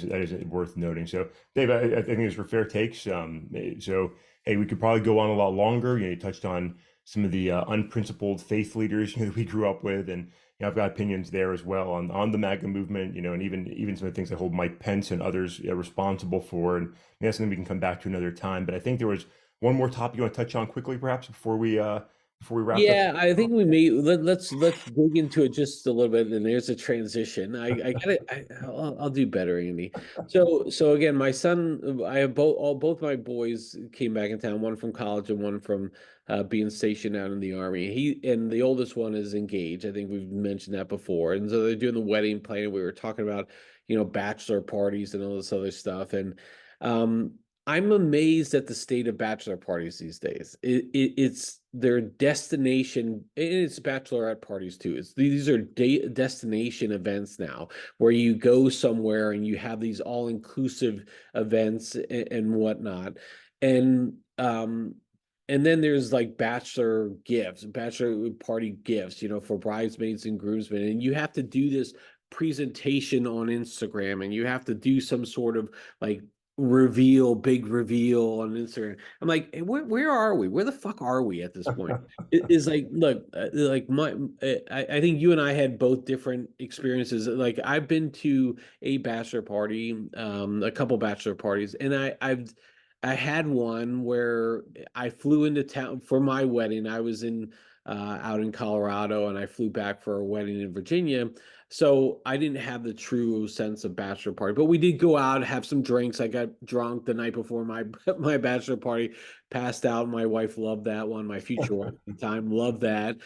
that is worth noting. So, Dave, I think these were fair takes. So, hey, we could probably go on a lot longer. You touched on some of the unprincipled faith leaders that we grew up with, and I've got opinions there as well on the MAGA movement. And even some of the things I hold Mike Pence and others responsible for. And that's something we can come back to another time. But I think there was one more topic you want to touch on quickly, perhaps before we wrapped up. Yeah, I think we may let's dig into it just a little bit, and there's a transition. I'll do better, Andy. So again, my son, I have both my boys came back in town, one from college and one from being stationed out in the army. The oldest one is engaged. I think we've mentioned that before, and so they're doing the wedding planning. We were talking about bachelor parties and all this other stuff, and um, I'm amazed at the state of bachelor parties these days. It's their destination, and it's bachelorette parties too. These are destination events now, where you go somewhere and you have these all-inclusive events and whatnot, and and then there's like bachelor party gifts, for bridesmaids and groomsmen, and you have to do this presentation on Instagram, and you have to do some sort of like big reveal on Instagram. I'm like, hey, where are we? Where the fuck are we at this point? It is like, look, like I think you and I had both different experiences. Like I've been to a bachelor party, a couple bachelor parties, and I had one where I flew into town for my wedding. I was in out in Colorado, and I flew back for a wedding in Virginia. So I didn't have the true sense of bachelor party, but we did go out, have some drinks. I got drunk the night before my my bachelor party, passed out. My wife loved that one. My future wife at the time loved that,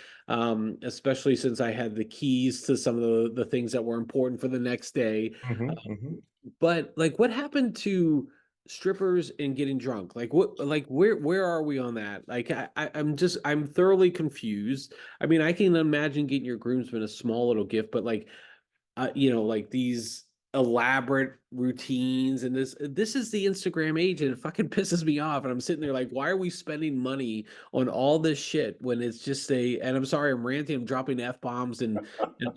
especially since I had the keys to some of the things that were important for the next day. Hmm. But like, what happened to strippers and getting drunk? Like, where are we on that? Like, I'm thoroughly confused. I mean, I can imagine getting your groomsmen a small little gift, but like, like these elaborate routines, and this is the Instagram age, and it fucking pisses me off. And I'm sitting there like, why are we spending money on all this shit when it's just and I'm sorry, I'm ranting, I'm dropping F-bombs and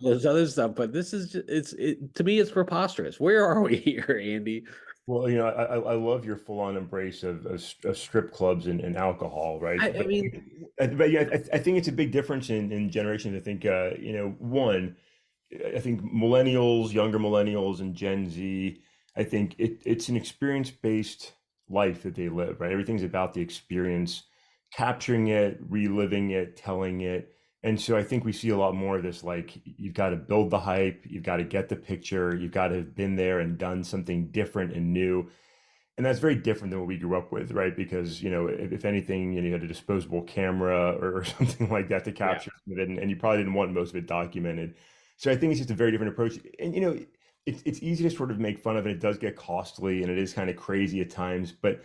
this other stuff, but this is just, to me, it's preposterous. Where are we here, Andy? Well, I love your full-on embrace of strip clubs and alcohol, right? I But mean, but yeah, I think it's a big difference in generations. I think one, I think millennials, younger millennials, and Gen Z. I think it's an experience-based life that they live, right? Everything's about the experience, capturing it, reliving it, telling it. And so I think we see a lot more of this, like you've got to build the hype, you've got to get the picture, you've got to have been there and done something different and new. And that's very different than what we grew up with, right? Because, if anything, you had a disposable camera or something like that to yeah. capture some of it, and you probably didn't want most of it documented. So I think it's just a very different approach. And, it's easy to sort of make fun of it. It does get costly and it is kind of crazy at times. But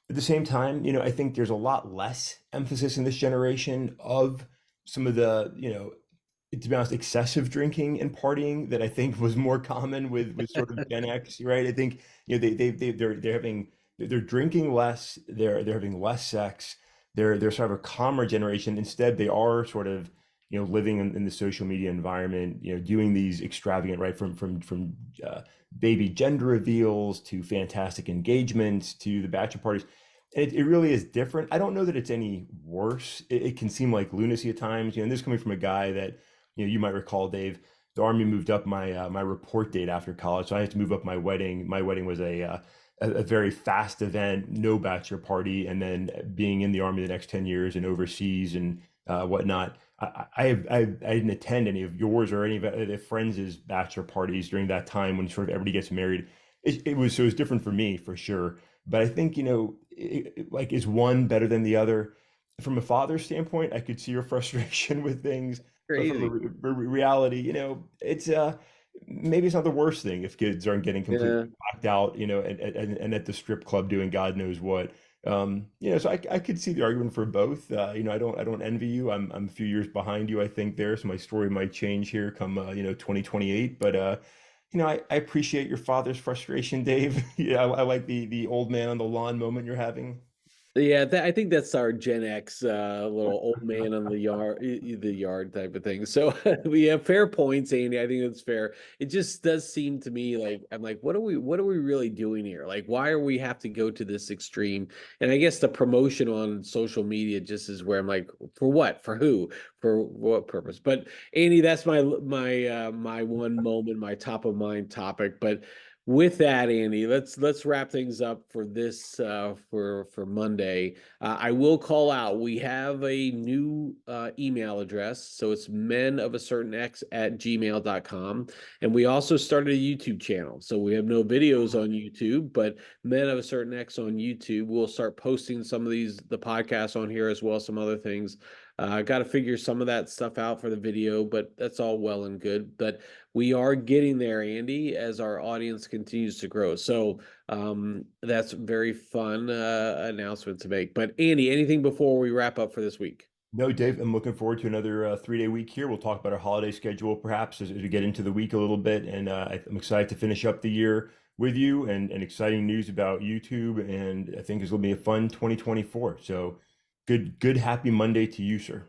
at the same time, I think there's a lot less emphasis in this generation of some of the, to be honest, excessive drinking and partying that I think was more common with sort of Gen X, right? I think they're drinking less, they're having less sex, they're sort of a calmer generation. Instead, they are sort of living in the social media environment, doing these extravagant, right, from baby gender reveals to fantastic engagements to the bachelor parties. It really is different. I don't know that it's any worse. It can seem like lunacy at times. And this coming from a guy that, you might recall, Dave, the Army moved up my report date after college, so I had to move up my wedding. My wedding was a very fast event, no bachelor party, and then being in the Army the next 10 years and overseas and whatnot. I didn't attend any of yours or any of the friends' bachelor parties during that time when sort of everybody gets married. So it was different for me for sure. But I think, like, is one better than the other? From a father's standpoint, I could see your frustration with things, but from a Crazy. reality, it's maybe it's not the worst thing if kids aren't getting completely Yeah. blacked out, and at the strip club doing God knows what. So I could see the argument for both. I don't envy you. I'm a few years behind you, I think there. So my story might change here come 2028. But I appreciate your father's frustration, Dave. Yeah, I like the old man on the lawn moment you're having. Yeah, I think that's our Gen X little old man in the yard type of thing. So we have fair points, Andy. I think that's fair. It just does seem to me like I'm like, what are we really doing here? Like, why are we have to go to this extreme? And I guess the promotion on social media just is where I'm like, for what? For who? For what purpose? But Andy, that's my one moment, my top of mind topic. But with that, Andy, let's wrap things up for this for Monday. I will call out. We have a new email address, so it's men of a certain x at gmail.com. And we also started a YouTube channel. So we have no videos on YouTube, but men of a certain x on YouTube. We'll start posting some of the podcasts on here as well, some other things. I got to figure some of that stuff out for the video, but that's all well and good. But we are getting there, Andy, as our audience continues to grow. So that's very fun announcement to make. But Andy, anything before we wrap up for this week? No, Dave, I'm looking forward to another 3-day week here. We'll talk about our holiday schedule perhaps as we get into the week a little bit. And I'm excited to finish up the year with you and exciting news about YouTube. And I think it's going to be a fun 2024. So good, happy Monday to you, sir.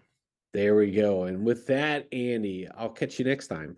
There we go. And with that, Andy, I'll catch you next time.